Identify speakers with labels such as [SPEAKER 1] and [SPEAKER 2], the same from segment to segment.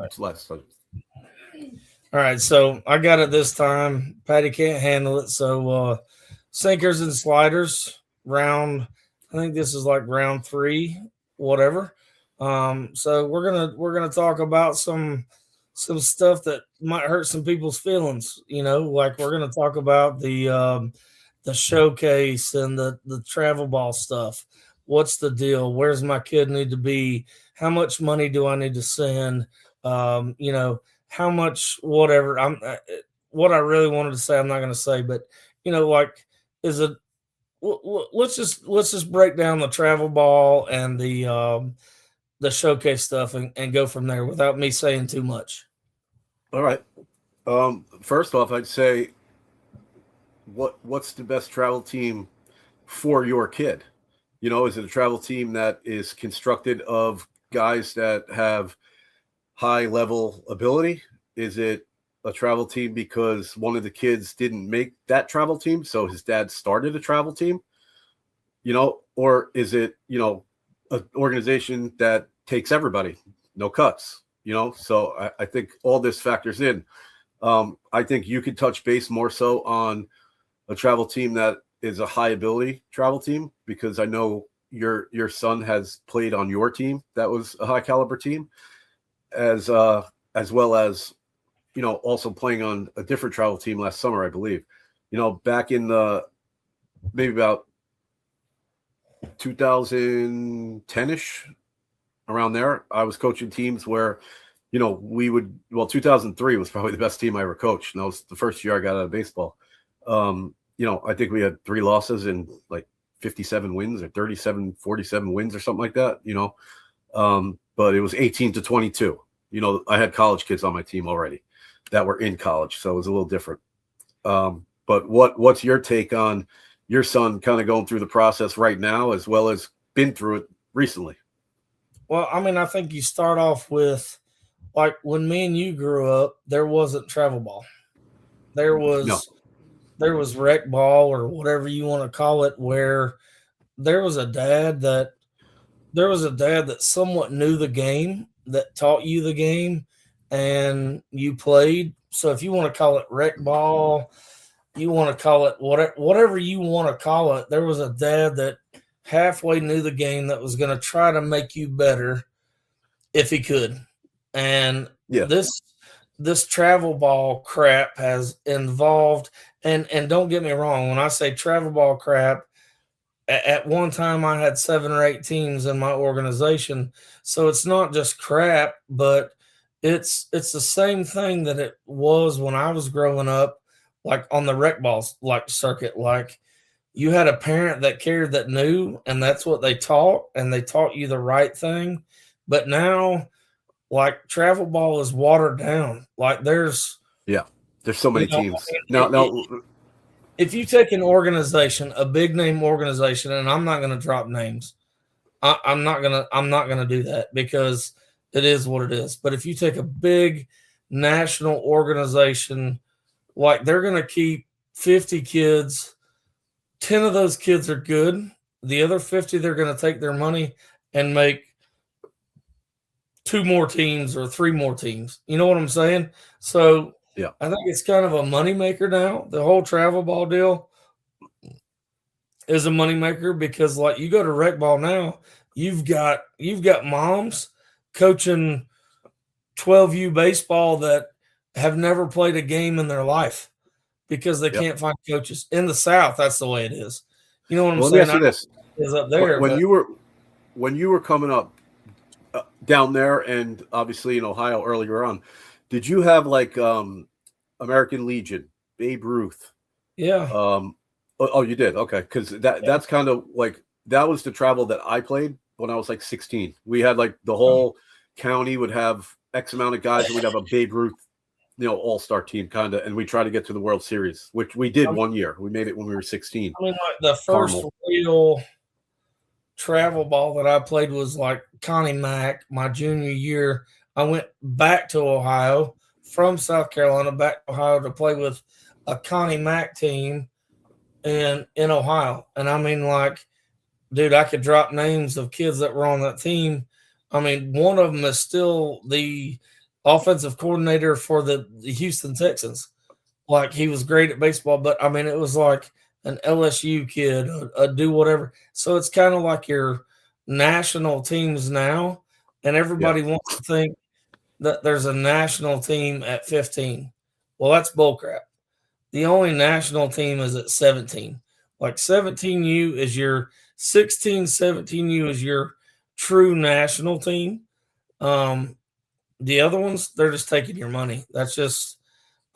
[SPEAKER 1] much less. So,
[SPEAKER 2] All right, so I got it this time. Patty can't handle it, so sinkers and sliders round. I think this is like round three, whatever. So we're gonna talk about some stuff that might hurt some people's feelings. Like we're gonna talk about the showcase and the travel ball stuff. What's the deal? Where's my kid need to be? How much money do I need to send? How much whatever. What I really wanted to say I'm not going to say, but like is it let's just break down the travel ball and the showcase stuff and go from there without me saying too much.
[SPEAKER 1] all right. First off, I'd say, what's the best travel team for your kid? Is it a travel team that is constructed of guys that have high level ability? Is it a travel team because one of the kids didn't make that travel team, so his dad started a travel team? Or is it, an organization that takes everybody, no cuts, So I think all this factors in. I think you could touch base more so on a travel team that is a high ability travel team, because I know your son has played on your team that was a high caliber team, as well as also playing on a different travel team last summer, I believe. Back in the maybe about 2010ish, around there, I was coaching teams where we would, 2003 was probably the best team I ever coached, and that was the first year I got out of baseball. I think we had 3 losses and like 57 wins, or 47 wins or something like that, but it was 18-22. I had college kids on my team already that were in college, so it was a little different. But what's your take on your son kind of going through the process right now, as well as been through it recently?
[SPEAKER 2] Well, I mean, I think you start off with like when me and you grew up, there wasn't travel ball. There
[SPEAKER 1] No.
[SPEAKER 2] was there was rec ball or whatever you want to call it, where there was a dad that somewhat knew the game, that taught you the game, and you played. So if you want to call it rec ball, you want to call it whatever you want to call it, there was a dad that halfway knew the game that was going to try to make you better if he could. And
[SPEAKER 1] Yeah.
[SPEAKER 2] this travel ball crap has involved, and don't get me wrong, when I say travel ball crap, at one time I had 7 or 8 teams in my organization. So it's not just crap, but it's the same thing that it was when I was growing up, like on the rec balls like circuit. Like you had a parent that cared, that knew, and that's what they taught, and they taught you the right thing. But now, like, travel ball is watered down. Like there's
[SPEAKER 1] Yeah. There's so
[SPEAKER 2] you
[SPEAKER 1] many
[SPEAKER 2] know
[SPEAKER 1] teams.
[SPEAKER 2] it,
[SPEAKER 1] Now,
[SPEAKER 2] if you take an organization, a big name organization, and I'm not going to drop names, I'm not gonna do that because it is what it is. But if you take a big national organization, like they're going to keep 50 kids, 10 of those kids are good. The other 50, they're going to take their money and make 2 more teams or 3 more teams. You know what I'm saying? So
[SPEAKER 1] yeah.
[SPEAKER 2] I think it's kind of a moneymaker now. The whole travel ball deal is a moneymaker because, like, you go to rec ball now, you've got moms coaching 12U baseball that have never played a game in their life because they
[SPEAKER 1] Yeah.
[SPEAKER 2] can't find coaches. In the South, that's the way it is. You know what I'm
[SPEAKER 1] Well, let me
[SPEAKER 2] saying?
[SPEAKER 1] ask you this:
[SPEAKER 2] Is up there,
[SPEAKER 1] when
[SPEAKER 2] but
[SPEAKER 1] you were coming up down there, and obviously in Ohio earlier on, did you have like American Legion, Babe Ruth?
[SPEAKER 2] yeah,
[SPEAKER 1] Oh, you did. Okay, because that's kind of like, that was the travel that I played when I was like 16. We had like the whole county would have X amount of guys, and we'd have a Babe Ruth, all-star team kind of, and we try to get to the World Series, which we did one year. We made it when we were 16.
[SPEAKER 2] I mean, like the first
[SPEAKER 1] Carmel.
[SPEAKER 2] real travel ball that I played was like Connie Mack. My junior year, I went back to Ohio from South Carolina, back to Ohio to play with a Connie Mack team in Ohio. And I mean, like, dude, I could drop names of kids that were on that team. I mean, one of them is still the offensive coordinator for the Houston Texans. Like, he was great at baseball, but I mean, it was like an LSU kid, do whatever. So it's kind of like your national teams now, and everybody wants to think that there's a national team at 15. Well, that's bullcrap. The only national team is at 17. Like 17U is your 16, 17U is your true national team. The other ones, they're just taking your money. That's just,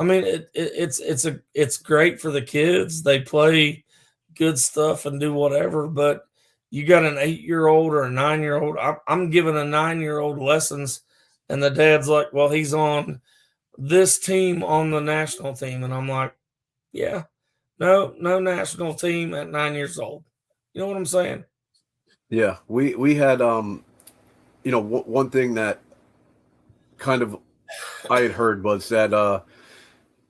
[SPEAKER 2] I mean, it's great for the kids. They play good stuff and do whatever, but you got an 8-year-old or a 9-year-old. I'm giving a 9-year-old lessons, and the dad's like, well, he's on this team on the national team. And I'm like, yeah, no national team at 9 years old. You know what I'm saying?
[SPEAKER 1] Yeah, we had one thing that kind of I had heard was that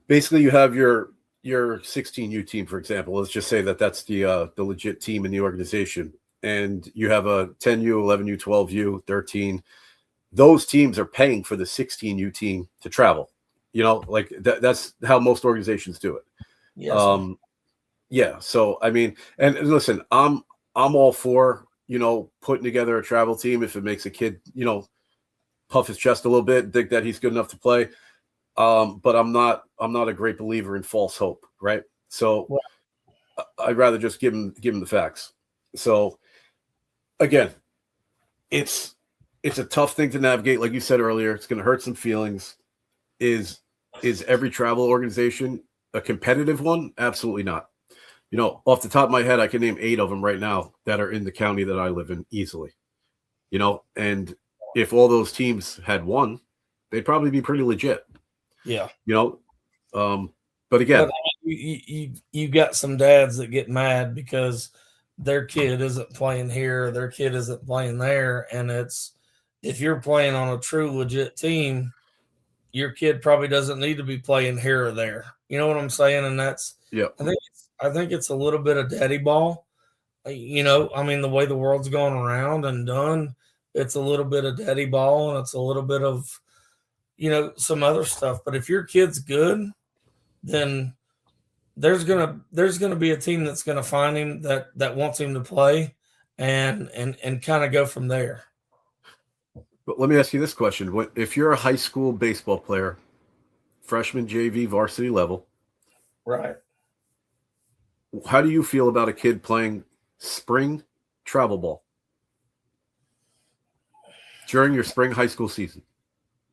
[SPEAKER 1] basically you have your 16U team, for example. Let's just say that's the legit team in the organization, and you have a 10U, 11U, 12U, 13. Those teams are paying for the 16U team to travel. Like that's how most organizations do it.
[SPEAKER 2] Yes.
[SPEAKER 1] Yeah. So I mean, and listen, I'm all for putting together a travel team if it makes a kid puff his chest a little bit and think that he's good enough to play. But I'm not a great believer in false hope, right? So I'd rather just give him the facts. So again, it's a tough thing to navigate, like you said earlier. It's going to hurt some feelings. Is every travel organization a competitive one? Absolutely not. Off the top of my head, I can name 8 of them right now that are in the county that I live in easily. And if all those teams had won, they'd probably be pretty legit.
[SPEAKER 2] Yeah.
[SPEAKER 1] But again,
[SPEAKER 2] you got some dads that get mad because their kid isn't playing here, their kid isn't playing there, and if you're playing on a true legit team, your kid probably doesn't need to be playing here or there. You know what I'm saying? And that's I think it's a little bit of daddy ball. I mean, the way the world's going around and done, it's a little bit of daddy ball, and it's a little bit of some other stuff. But if your kid's good, then there's gonna be a team that's gonna find him that wants him to play, and kind of go from there.
[SPEAKER 1] But let me ask you this question: if you're a high school baseball player, freshman, JV, varsity level,
[SPEAKER 2] Right?
[SPEAKER 1] How do you feel about a kid playing spring travel ball during your spring high school season?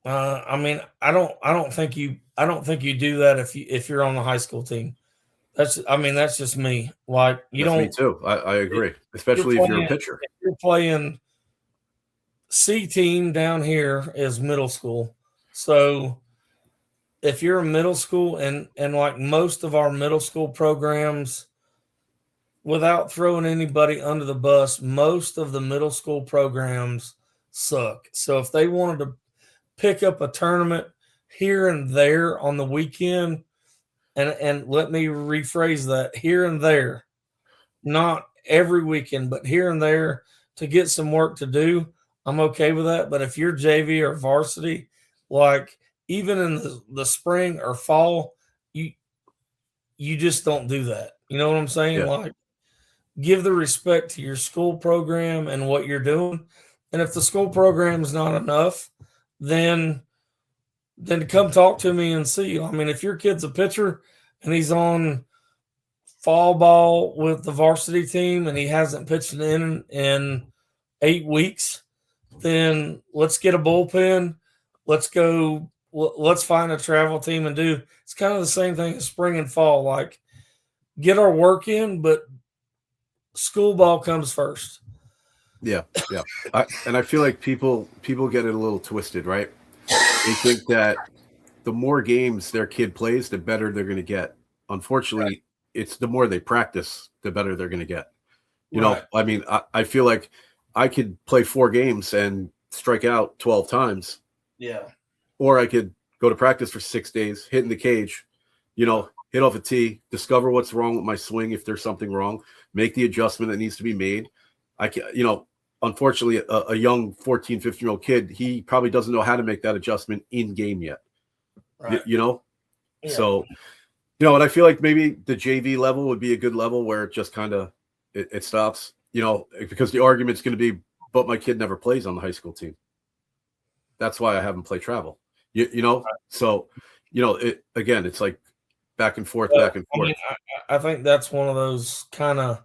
[SPEAKER 2] I mean, I don't think you do that if you're on the high school team. That's just me. Like, you
[SPEAKER 1] That's
[SPEAKER 2] don't.
[SPEAKER 1] Me too. I agree, especially if you're a pitcher.
[SPEAKER 2] If you're playing C team down here is middle school, so if you're in middle school and like most of our middle school programs, without throwing anybody under the bus, most of the middle school programs suck. So if they wanted to pick up a tournament here and there on the weekend, and let me rephrase that, here and there, not every weekend, but here and there, to get some work to do, I'm okay with that. But if you're JV or varsity, like even in the spring or fall, you just don't do that. You know what I'm saying?
[SPEAKER 1] Yeah.
[SPEAKER 2] Like, give the respect to your school program and what you're doing. And if the school program is not enough, then come talk to me and see. I mean, if your kid's a pitcher and he's on fall ball with the varsity team and he hasn't pitched in 8 weeks, then let's get a bullpen. Let's go. Let's find a travel team and do. It's kind of the same thing as spring and fall. Like, get our work in, but school ball comes first.
[SPEAKER 1] Yeah. I feel like people get it a little twisted, right? They think that the more games their kid plays, the better they're going to get. Unfortunately, it's the more they practice, the better they're going to get. I mean, I feel like I could play 4 games and strike out 12 times.
[SPEAKER 2] Yeah.
[SPEAKER 1] Or I could go to practice for 6 days, hit in the cage, hit off a tee, discover what's wrong with my swing if there's something wrong, make the adjustment that needs to be made. I can, unfortunately, a young 14, 15-year-old kid, he probably doesn't know how to make that adjustment in game yet.
[SPEAKER 2] Right.
[SPEAKER 1] You know?
[SPEAKER 2] Yeah.
[SPEAKER 1] So, and I feel like maybe the JV level would be a good level where it just kind of it stops, because the argument's going to be, but my kid never plays on the high school team. That's why I haven't played travel. So, again, it's like back and forth, back and forth.
[SPEAKER 2] I mean, I think that's one of those kind of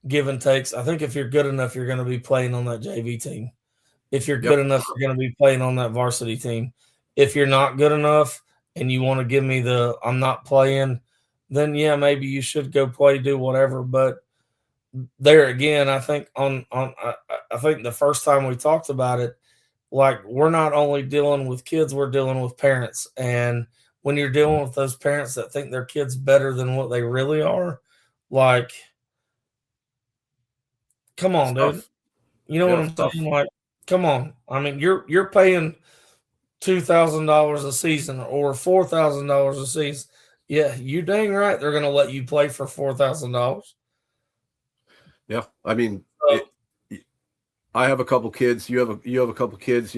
[SPEAKER 2] give and takes. I think if you're good enough, you're going to be playing on that JV team. If you're good enough, you're going to be playing on that varsity team. If you're not good enough and you want to give me the I'm not playing, then yeah, maybe you should go play, do whatever. But there again, I think I think the first time we talked about it, like we're not only dealing with kids, we're dealing with parents. And when you're dealing with those parents that think their kids better than what they really are, like, come on, dude. You know what I'm saying? Like, come on. I mean, you're paying $2,000 a season or $4,000 a season. Yeah, you dang right they're gonna let you play for $4,000.
[SPEAKER 1] Yeah, I mean, I have a couple kids. You have a couple kids.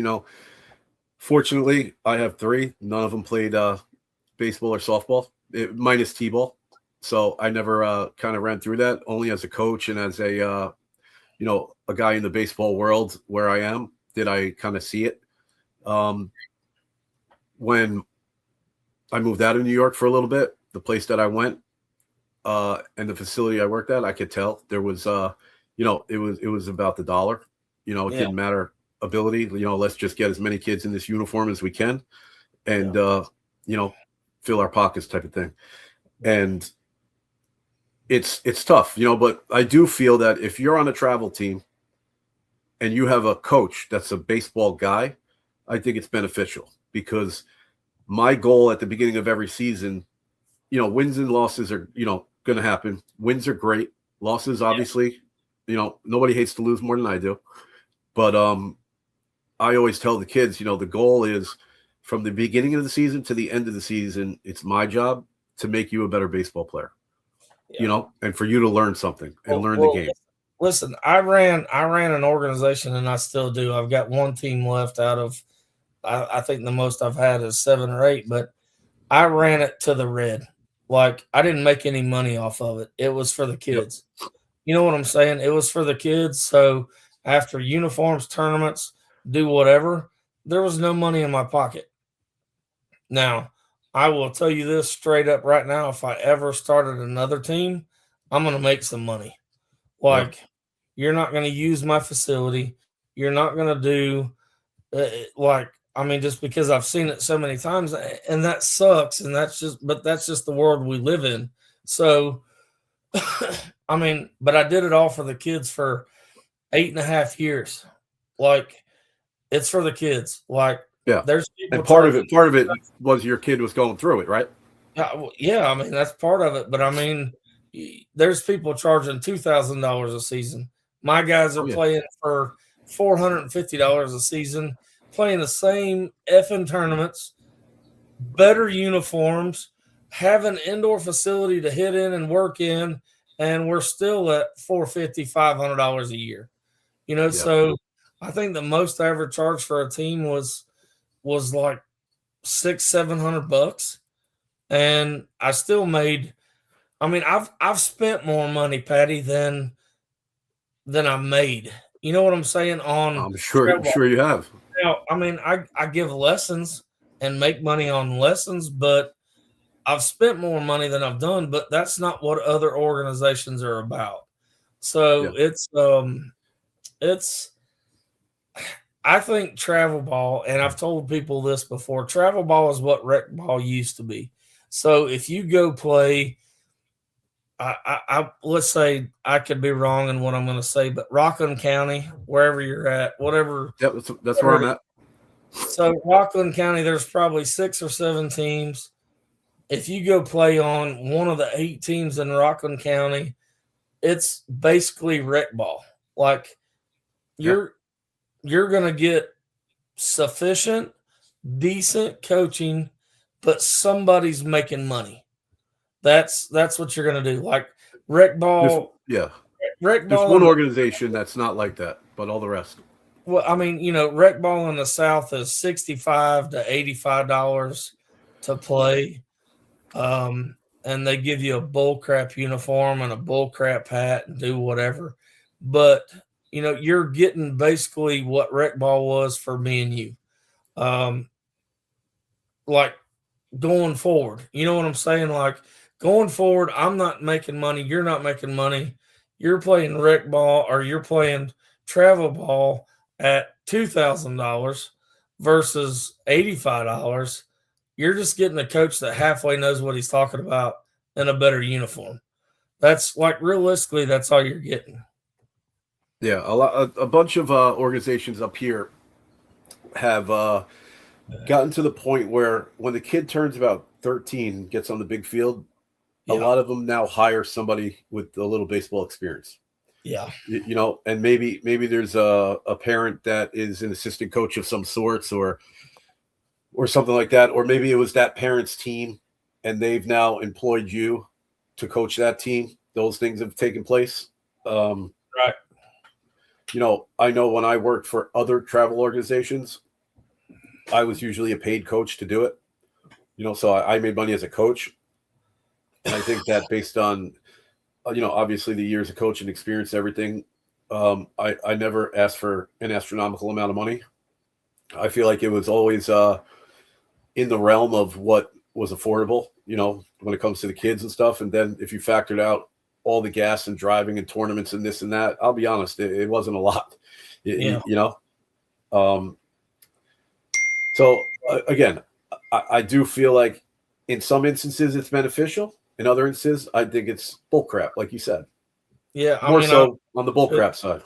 [SPEAKER 1] Fortunately, I have 3. None of them played baseball or softball, minus t-ball. So I never kind of ran through that. Only as a coach and as a guy in the baseball world where I am did I kind of see it. When I moved out of New York for a little bit, the place that I went and the facility I worked at, I could tell there was, it was about the dollar. It didn't matter ability. Let's just get as many kids in this uniform as we can, and fill our pockets, type of thing. And it's tough, But I do feel that if you're on a travel team and you have a coach that's a baseball guy, I think it's beneficial, because my goal at the beginning of every season, wins and losses are, going to happen. Wins are great. Losses, obviously, nobody hates to lose more than I do. But I always tell the kids, the goal is from the beginning of the season to the end of the season, it's my job to make you a better baseball player, and for you to learn something and learn the game.
[SPEAKER 2] Listen, I ran an organization, and I still do. I've got one team left out of, I think the most I've had is 7 or 8, but I ran it to the red. Like, I didn't make any money off of it. It was for the kids. Yep. You know what I'm saying? It was for the kids. So after uniforms, tournaments, do whatever, there was no money in my pocket. Now, I will tell you this straight up right now. If I ever started another team, I'm going to make some money. Like, you're not going to use my facility. You're not going to do just because I've seen it so many times, and that sucks. And that's just the world we live in. So, but I did it all for the kids for 8.5 years. Like, it's for the kids. Like, there's people,
[SPEAKER 1] and part of it was your kid was going through it, right?
[SPEAKER 2] Yeah, that's part of it. But there's people charging $2,000 a season. My guys are playing for $450 a season, playing the same effing tournaments, better uniforms, have an indoor facility to hit in and work in, and we're still at $450, $500 a year. So I think the most I ever charged for a team was like $600-$700, and I still made. I've spent more money, Patty, than I've made. You know what I'm saying?
[SPEAKER 1] I'm sure you have.
[SPEAKER 2] Now, I give lessons and make money on lessons, but I've spent more money than I've done. But that's not what other organizations are about. So it's. I think travel ball, and I've told people this before, travel ball is what rec ball used to be. So if you go play, let's say, I could be wrong in what I'm going to say, but Rockland County, wherever you're at, whatever.
[SPEAKER 1] Yep, that's where I'm at.
[SPEAKER 2] So Rockland County, there's probably 6 or 7 teams. If you go play on one of the 8 teams in Rockland County, it's basically rec ball. Like, you're going to get sufficient, decent coaching, but somebody's making money. That's what you're going to do. Like, rec ball.
[SPEAKER 1] There's one organization that's not like that, but all the rest.
[SPEAKER 2] Well, I mean, rec ball in the South is $65 to $85 to play. And they give you a bull crap uniform and a bull crap hat and do whatever. But, you're getting basically what rec ball was for me and you. Like going forward, you know what I'm saying? Like going forward, I'm not making money. You're not making money. You're playing rec ball or you're playing travel ball at $2,000 versus $85. You're just getting a coach that halfway knows what he's talking about in a better uniform. That's like realistically, that's all you're getting.
[SPEAKER 1] Yeah, a bunch of organizations up here have gotten to the point where when the kid turns about 13, gets on the big field, a lot of them now hire somebody with a little baseball experience.
[SPEAKER 2] Yeah.
[SPEAKER 1] And maybe there's a parent that is an assistant coach of some sorts or something like that. Or maybe it was that parent's team and they've now employed you to coach that team. Those things have taken place.
[SPEAKER 2] Right.
[SPEAKER 1] I know when I worked for other travel organizations, I was usually a paid coach to do it. So I made money as a coach. And I think that based on, obviously the years of coaching experience, everything, I never asked for an astronomical amount of money. I feel like it was always in the realm of what was affordable, when it comes to the kids and stuff. And then if you factored out all the gas and driving and tournaments and this and that, I'll be honest, it wasn't a lot, So again, I do feel like in some instances it's beneficial. In other instances, I think it's bullcrap, like you said.
[SPEAKER 2] Yeah,
[SPEAKER 1] more so on the bullcrap side.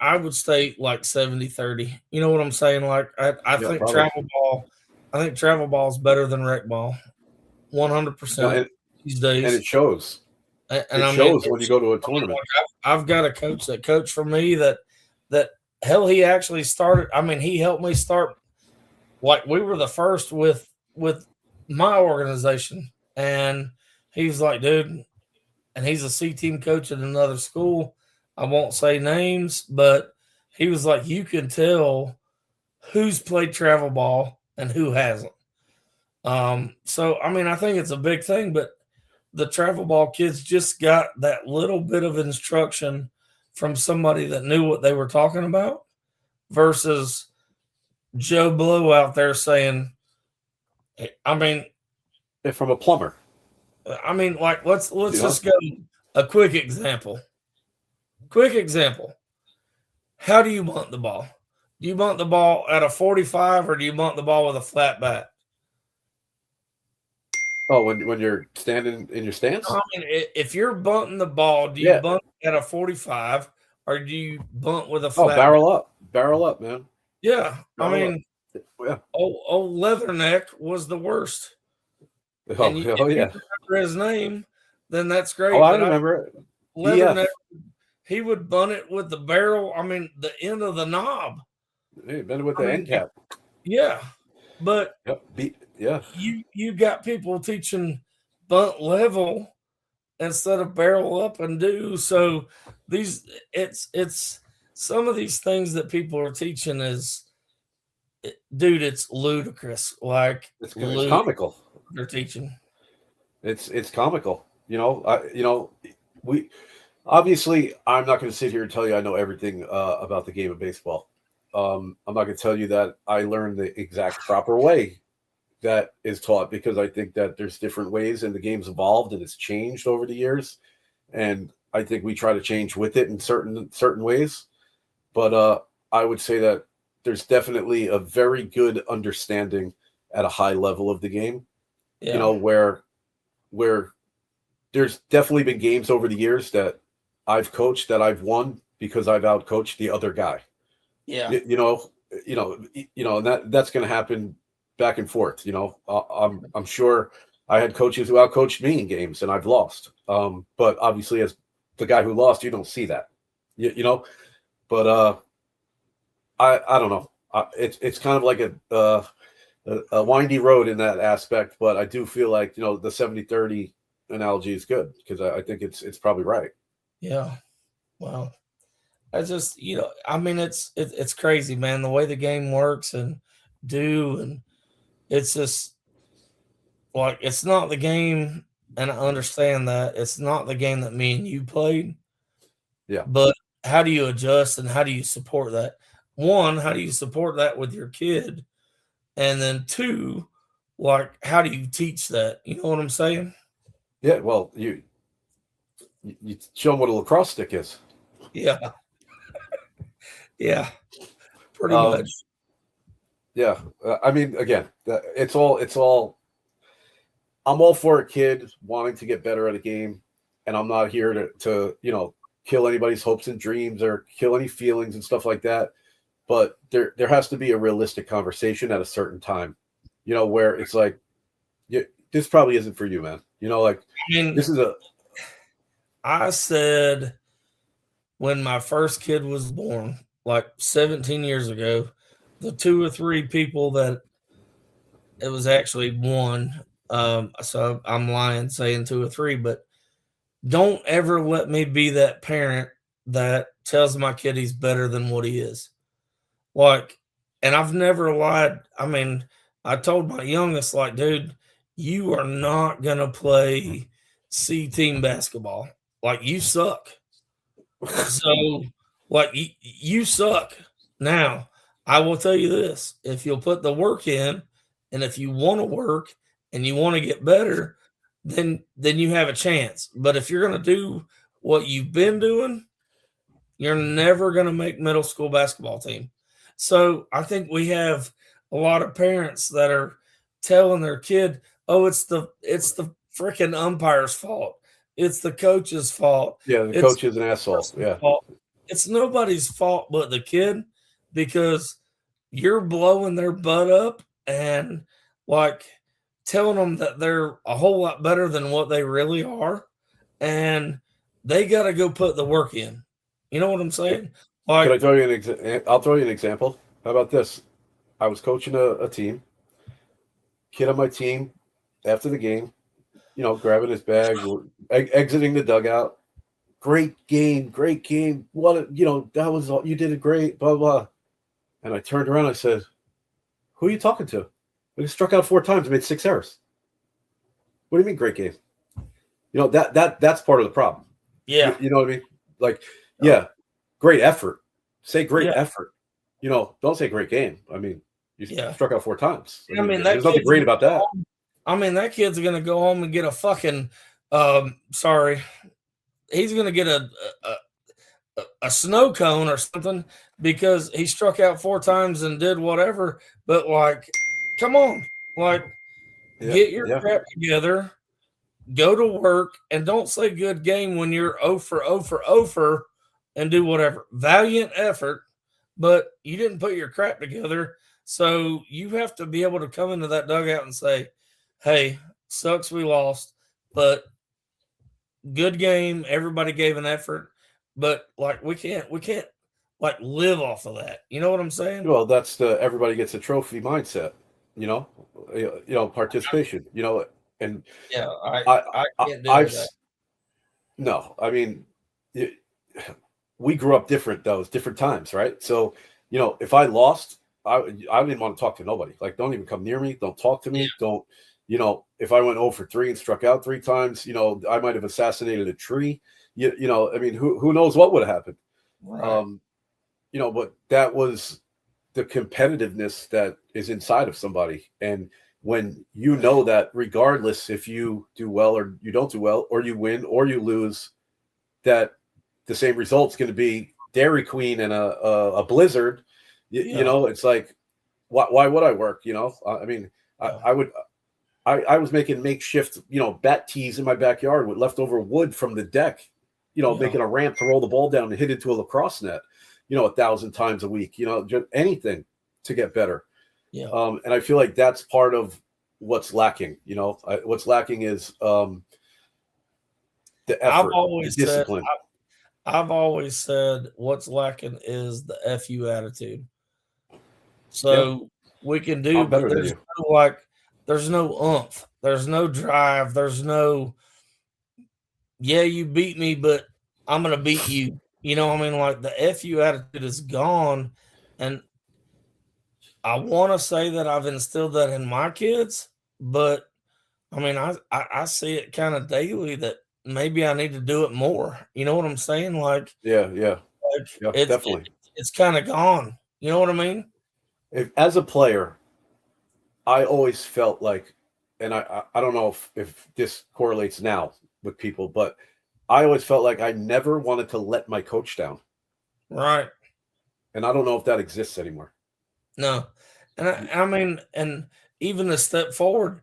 [SPEAKER 2] I would say like 70-30. You know what I'm saying? Like I think probably. Travel ball is better than rec ball, 100% these days,
[SPEAKER 1] and it shows.
[SPEAKER 2] And
[SPEAKER 1] it shows when you go to a tournament.
[SPEAKER 2] I've got a coach that coached for me that hell, he actually started. I mean, he helped me start. Like we were the first with my organization, and he was like, dude, and he's a C team coach at another school. I won't say names, but he was like, you can tell who's played travel ball and who hasn't. So I mean, I think it's a big thing, but the travel ball kids just got that little bit of instruction from somebody that knew what they were talking about versus Joe Blow out there saying, I mean,
[SPEAKER 1] from a plumber.
[SPEAKER 2] I mean, like let's just go a quick example. How do you bunt the ball? Do you bunt the ball at a 45 or do you bunt the ball with a flat bat?
[SPEAKER 1] Oh, when you're standing in your stance?
[SPEAKER 2] I mean, if you're bunting the ball, do you bunt at a 45 or do you bunt with a flat
[SPEAKER 1] bat? Barrel up, man.
[SPEAKER 2] Yeah. Old Leatherneck was the worst. If you remember his name, then that's great.
[SPEAKER 1] Oh, I remember it.
[SPEAKER 2] Leatherneck, he would bunt it with the barrel. I mean, the end of the knob.
[SPEAKER 1] Hey, been with the end cap.
[SPEAKER 2] Yeah, but you got people teaching bunt level instead of barrel up and do. So it's some of these things that people are teaching is, dude, it's ludicrous. Like
[SPEAKER 1] it's comical.
[SPEAKER 2] They're teaching.
[SPEAKER 1] It's comical. We obviously, I'm not going to sit here and tell you I know everything about the game of baseball. I'm not going to tell you that I learned the exact proper way that is taught, because I think that there's different ways and the game's evolved and it's changed over the years. And I think we try to change with it in certain ways. But I would say that there's definitely a very good understanding at a high level of the game.
[SPEAKER 2] Yeah.
[SPEAKER 1] Where there's definitely been games over the years that I've coached that I've won because I've outcoached the other guy.
[SPEAKER 2] Yeah.
[SPEAKER 1] And that's going to happen back and forth. I'm sure I had coaches who outcoached me in games and I've lost. But obviously as the guy who lost, you don't see that, but I don't know. It's kind of like a windy road in that aspect, but I do feel like, the 70-30 analogy is good because I think it's probably right.
[SPEAKER 2] Yeah. Well, I just, I mean, it's crazy, man. The way the game works and it's just like it's not the game, and I understand that it's not the game that me and you played.
[SPEAKER 1] Yeah.
[SPEAKER 2] But how do you adjust and how do you support that? One, how do you support that with your kid? And then two, like how do you teach that? You know what I'm saying?
[SPEAKER 1] Yeah. Well, you show them what a lacrosse stick is.
[SPEAKER 2] Yeah. Yeah. Pretty
[SPEAKER 1] Um,
[SPEAKER 2] much.
[SPEAKER 1] yeah. I mean, again, it's all. I'm all for a kid wanting to get better at a game, and I'm not here to kill anybody's hopes and dreams or kill any feelings and stuff like that. But there has to be a realistic conversation at a certain time, where it's like, yeah, this probably isn't for you, man. Like
[SPEAKER 2] I mean,
[SPEAKER 1] this is
[SPEAKER 2] I said when my first kid was born, like 17 years ago, the two or three people that it was actually one. So I'm lying saying two or three, but don't ever let me be that parent that tells my kid he's better than what he is. Like, and I've never lied. I mean, I told my youngest, like, dude, you are not gonna play C team basketball. Like, you suck. So, like, you suck. Now, I will tell you this: if you'll put the work in, and if you want to work and you want to get better, then you have a chance. But if you're gonna do what you've been doing, you're never gonna make middle school basketball team. So I think we have a lot of parents that are telling their kid, "Oh, it's the freaking umpire's fault. It's the coach's fault.
[SPEAKER 1] yeah, the
[SPEAKER 2] It's
[SPEAKER 1] coach is an asshole. Yeah.
[SPEAKER 2] fault." It's nobody's fault but the kid because you're blowing their butt up and like telling them that they're a whole lot better than what they really are, and they got to go put the work in. You know what I'm saying?
[SPEAKER 1] Can I
[SPEAKER 2] Like,
[SPEAKER 1] throw you I'll throw you an example. How about this? I was coaching a team. Kid on my team after the game, grabbing his bag, exiting the dugout. Great game, great game. That was all you did it great, blah, blah. And I turned around and I said, who are you talking to? We struck out 4 times, made 6 errors. What do you mean great game? That's part of the problem.
[SPEAKER 2] yeah,
[SPEAKER 1] You know what I mean? Like, yeah, great effort. Say great
[SPEAKER 2] yeah,
[SPEAKER 1] effort. Don't say great game. I mean, you
[SPEAKER 2] yeah.
[SPEAKER 1] struck out 4 times.
[SPEAKER 2] I mean,
[SPEAKER 1] There's nothing great about that.
[SPEAKER 2] I mean, that kid's gonna go home and get a fucking sorry, he's gonna get a snow cone or something because he struck out 4 times and did whatever. But like, come on, like,
[SPEAKER 1] Yeah,
[SPEAKER 2] get your
[SPEAKER 1] yeah.
[SPEAKER 2] crap together, go to work, and don't say good game when you're 0 for 0 for 0 for and do whatever. Valiant effort, but you didn't put your crap together. So you have to be able to come into that dugout and say, hey, sucks we lost, but good game. Everybody gave an effort, but like we can't like live off of that. You know what I'm saying?
[SPEAKER 1] Well, that's the everybody gets a trophy mindset, participation, and
[SPEAKER 2] Yeah,
[SPEAKER 1] I,
[SPEAKER 2] I
[SPEAKER 1] I
[SPEAKER 2] can't do
[SPEAKER 1] I've
[SPEAKER 2] that.
[SPEAKER 1] no, I mean, we grew up different though, different times, right? So, if I lost, I didn't want to talk to nobody. Like, don't even come near me. Don't talk to me. Don't, if I went 0 for 3 and struck out 3 times, I might have assassinated a tree. I mean, who knows what would have happened?
[SPEAKER 2] Right.
[SPEAKER 1] But that was the competitiveness that is inside of somebody. And when that regardless if you do well or you don't do well, or you win or you lose, that the same result's going to be Dairy Queen and a blizzard, it's like, why would I work? I mean, I was making makeshift, bat tees in my backyard with leftover wood from the deck, making a ramp to roll the ball down and hit into a lacrosse net, 1,000 times a week, just anything to get better.
[SPEAKER 2] Yeah.
[SPEAKER 1] And I feel like that's part of what's lacking. What's lacking is the effort, the discipline.
[SPEAKER 2] I've always said what's lacking is the FU attitude. So we can do,
[SPEAKER 1] I'm better
[SPEAKER 2] but
[SPEAKER 1] than you.
[SPEAKER 2] there's no oomph, there's no drive, there's no, yeah, you beat me, but I'm gonna beat you. You know, I mean, like the FU attitude is gone. And I want to say that I've instilled that in my kids, but I mean, I see it kind of daily that maybe I need to do it more. You know what I'm saying?
[SPEAKER 1] Yeah, yeah,
[SPEAKER 2] Like
[SPEAKER 1] yeah, definitely.
[SPEAKER 2] it's kind of gone. You know what I mean?
[SPEAKER 1] As a player, I always felt like, and I don't know if this correlates now with people, but I always felt like I never wanted to let my coach down.
[SPEAKER 2] Right.
[SPEAKER 1] And I don't know if that exists anymore.
[SPEAKER 2] No. And I mean, and even a step forward,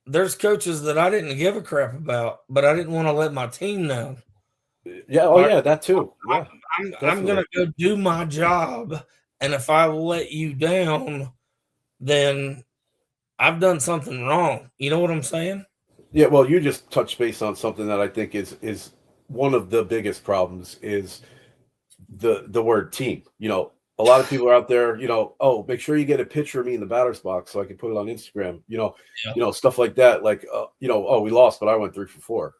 [SPEAKER 2] there's coaches that I didn't give a crap about, but I didn't want to let my team down.
[SPEAKER 1] Yeah, oh
[SPEAKER 2] Like,
[SPEAKER 1] yeah, that too. Yeah,
[SPEAKER 2] I'm gonna
[SPEAKER 1] definitely.
[SPEAKER 2] go do my job, and if I let you down, then I've done something wrong. You know what I'm saying?
[SPEAKER 1] Yeah, well, you just touched base on something that I think is one of the biggest problems is the word team. A lot of people are out there, oh, make sure you get a picture of me in the batter's box so I can put it on Instagram.
[SPEAKER 2] Yeah.
[SPEAKER 1] Stuff like that. Like, oh, we lost, but I went 3 for 4.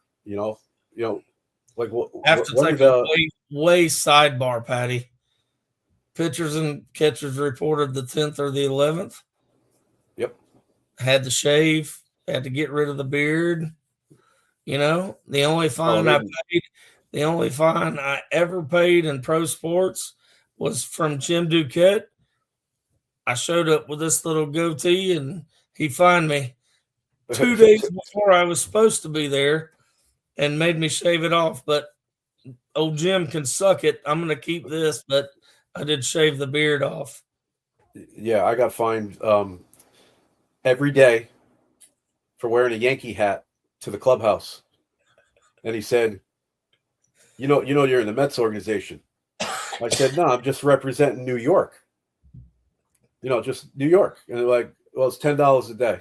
[SPEAKER 1] Like
[SPEAKER 2] I have to
[SPEAKER 1] what
[SPEAKER 2] take
[SPEAKER 1] did
[SPEAKER 2] a way sidebar, Patty. Pitchers and catchers reported the 10th or the 11th.
[SPEAKER 1] Yep.
[SPEAKER 2] Had to shave. Had to get rid of the beard. You know, the only fine I ever paid in pro sports was from Jim Duquette. I showed up with this little goatee, and he fined me 2 days before I was supposed to be there, and made me shave it off. But old Jim can suck it. I'm going to keep this, but I did shave the beard off.
[SPEAKER 1] Yeah, I got fined every day for wearing a Yankee hat to the clubhouse. And he said, you're in the Mets organization. I said, no, I'm just representing New York. Just New York. And they're like, well, it's $10 a day.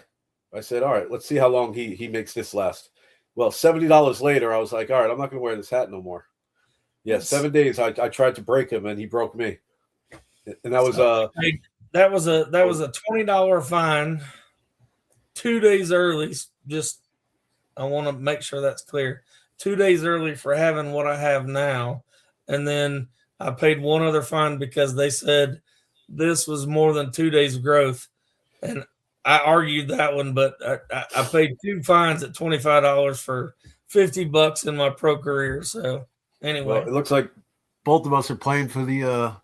[SPEAKER 1] I said, all right, let's see how long he makes this last. Well, $70 later, I was like, all right, I'm not going to wear this hat no more. Yeah, 7 days. I tried to break him, and he broke me. And that was
[SPEAKER 2] that was a $20 fine 2 days early. Just I want to make sure that's clear. 2 days early for having what I have now, and then I paid one other fine because they said this was more than 2 days growth, and I argued that one, but I paid 2 fines at $25 for $50 in my pro career. So anyway,
[SPEAKER 1] well, it looks like both of us are playing for the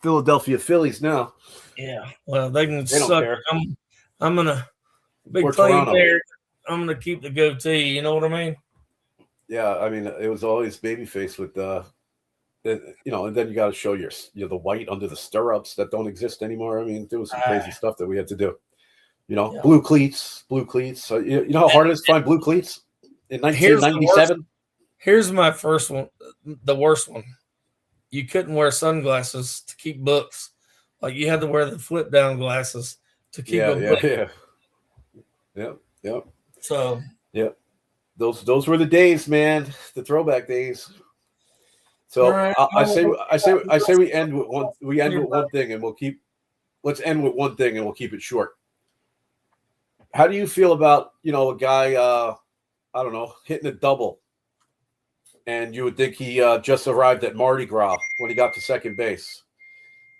[SPEAKER 1] Philadelphia Phillies now.
[SPEAKER 2] Yeah, well, they can
[SPEAKER 1] They don't
[SPEAKER 2] suck.
[SPEAKER 1] care.
[SPEAKER 2] I'm gonna big
[SPEAKER 1] Or
[SPEAKER 2] claim
[SPEAKER 1] Toronto.
[SPEAKER 2] there. I'm gonna keep the goatee. You know what I mean?
[SPEAKER 1] Yeah, I mean, it was always babyface with and then you got to show your the white under the stirrups that don't exist anymore. I mean, there was some crazy stuff that we had to do.
[SPEAKER 2] Yeah.
[SPEAKER 1] Blue cleats. So, you know how hard it is to find blue cleats in 1997.
[SPEAKER 2] Here's my first one, the worst one. You couldn't wear sunglasses to keep books. Like you had to wear the flip down glasses to keep a book.
[SPEAKER 1] Yeah.
[SPEAKER 2] So
[SPEAKER 1] yeah, those were the days, man. The throwback days. So
[SPEAKER 2] right.
[SPEAKER 1] I say we end with one. We end with one thing, and let's end with one thing, and we'll keep it short. How do you feel about a guy? I don't know, hitting a double, and you would think he just arrived at Mardi Gras when he got to second base.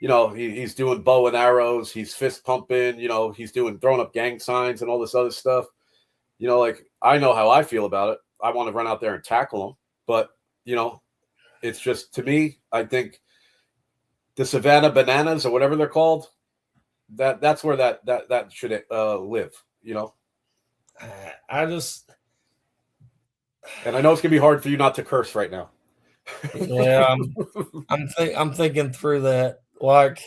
[SPEAKER 1] He's doing bow and arrows. He's fist pumping. He's throwing up gang signs and all this other stuff. Like I know how I feel about it. I want to run out there and tackle him, but it's just, to me, I think the Savannah Bananas or whatever they're called, that's where that should live.
[SPEAKER 2] I just,
[SPEAKER 1] and I know it's gonna be hard for you not to curse right now.
[SPEAKER 2] Yeah, I'm thinking through that. Like,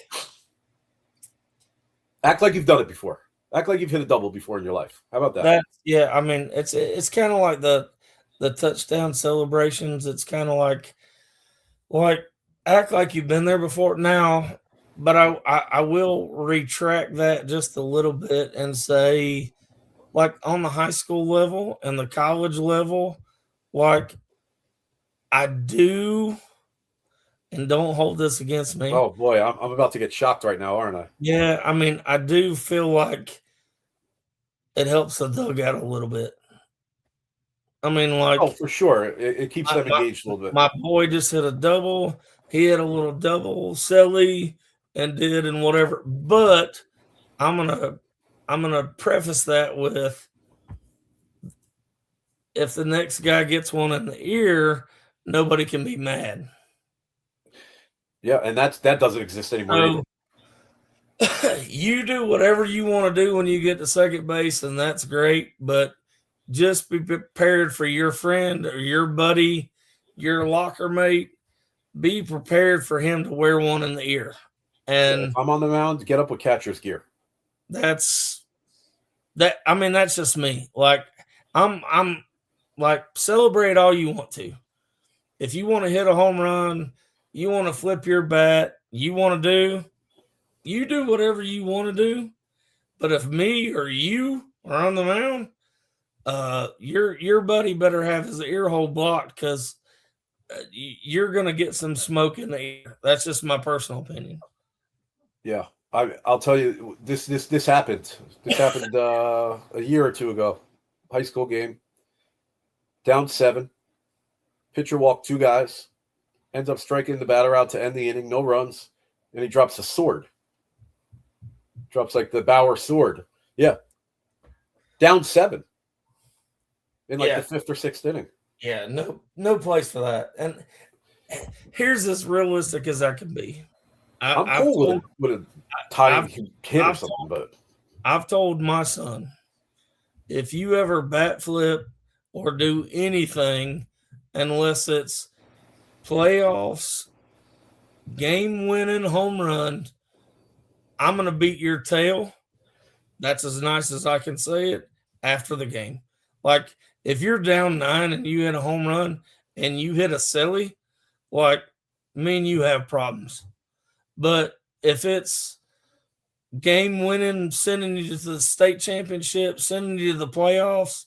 [SPEAKER 1] act like you've done it before. Act like you've hit a double before in your life. How about that?
[SPEAKER 2] Yeah, I mean, it's kind of like the touchdown celebrations. It's kind of like act like you've been there before now. But I will retract that just a little bit and say, like on the high school level and the college level, like I do. And don't hold this against me.
[SPEAKER 1] Oh boy, I'm about to get shocked right now, aren't I?
[SPEAKER 2] Yeah, I mean, I do feel like it helps the dugout a little bit. I mean, like,
[SPEAKER 1] Oh, for sure. It keeps them engaged a little bit.
[SPEAKER 2] my boy just hit a double. He had a little double silly and whatever. But I'm gonna preface that with, if the next guy gets one in the ear, nobody can be mad.
[SPEAKER 1] Yeah, and that doesn't exist anymore either.
[SPEAKER 2] You do whatever you want to do when you get to second base, and that's great. But just be prepared for your friend or your buddy, your locker mate. Be prepared for him to wear one in the ear. And
[SPEAKER 1] If I'm on the mound, get up with catcher's gear.
[SPEAKER 2] that's that. I mean, that's just me. Like, I'm like, celebrate all you want to. If you want to hit a home run, you want to flip your bat, you do whatever you want to do. But if me or you are on the mound, your buddy better have his ear hole blocked, because you're gonna get some smoke in the ear. That's just my personal opinion.
[SPEAKER 1] Yeah, I'll tell you, this happened. This happened a year or two ago. High school game, down 7. Pitcher walked 2 guys, ends up striking the batter out to end the inning, no runs, and he drops a sword. Drops like the Bauer sword. Yeah, down 7 in like the 5th or 6th inning.
[SPEAKER 2] Yeah, no place for that. And here's as realistic as I can be.
[SPEAKER 1] I'm cool with a tying hit or something, but
[SPEAKER 2] I've told my son, if you ever bat flip or do anything, unless it's playoffs, game-winning home run, I'm going to beat your tail. That's as nice as I can say it, after the game. Like, if you're down 9 and you hit a home run and you hit a silly, like, me and you have problems. But if it's game winning, sending you to the state championship, sending you to the playoffs,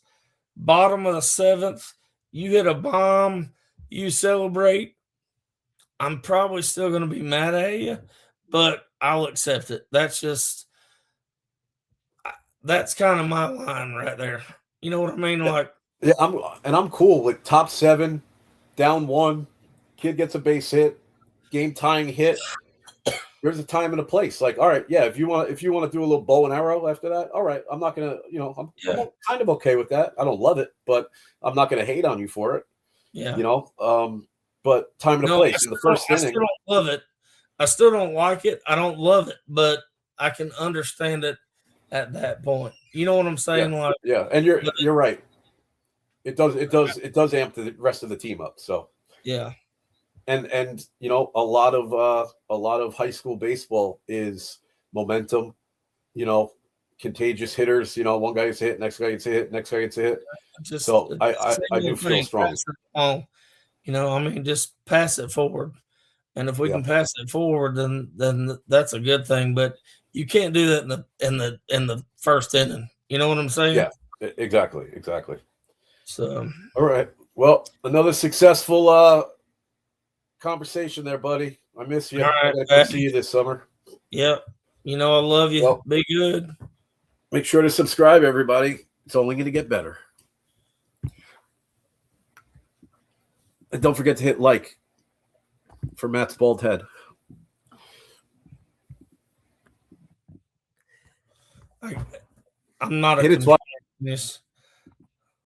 [SPEAKER 2] bottom of the 7th, you hit a bomb, you celebrate, I'm probably still going to be mad at you, but I'll accept it. That's kind of my line right there. You know what I mean?
[SPEAKER 1] Yeah.
[SPEAKER 2] Like,
[SPEAKER 1] yeah, I'm cool with top 7, down 1, kid gets a base hit, game tying hit. There's a time and a place. Like, all right, yeah, if you want to do a little bow and arrow after that, all right. I'm not gonna, I'm kind of okay with that. I don't love it, but I'm not gonna hate on you for it.
[SPEAKER 2] Yeah,
[SPEAKER 1] but time and a place in the first inning. I
[SPEAKER 2] still don't love it. I still don't like it. I don't love it, but I can understand it at that point. You know what I'm saying?
[SPEAKER 1] Yeah, and you're right. It does amp the rest of the team up. So
[SPEAKER 2] yeah.
[SPEAKER 1] And a lot of high school baseball is momentum, contagious hitters. One guy gets a hit, next guy gets a hit, next guy gets a hit. So I do feel strong.
[SPEAKER 2] Just pass it forward, and if we can pass it forward, then that's a good thing. But you can't do that in the first inning. You know what I'm saying?
[SPEAKER 1] Yeah, exactly.
[SPEAKER 2] So
[SPEAKER 1] all right, well, another successful conversation there, buddy. I miss you.
[SPEAKER 2] All right,
[SPEAKER 1] I gotta see you this summer.
[SPEAKER 2] Yep. I love you. Well, be good.
[SPEAKER 1] Make sure to subscribe, everybody. It's only going to get better. And don't forget to hit like for Matt's bald head.
[SPEAKER 2] I'm not
[SPEAKER 1] hit it twice.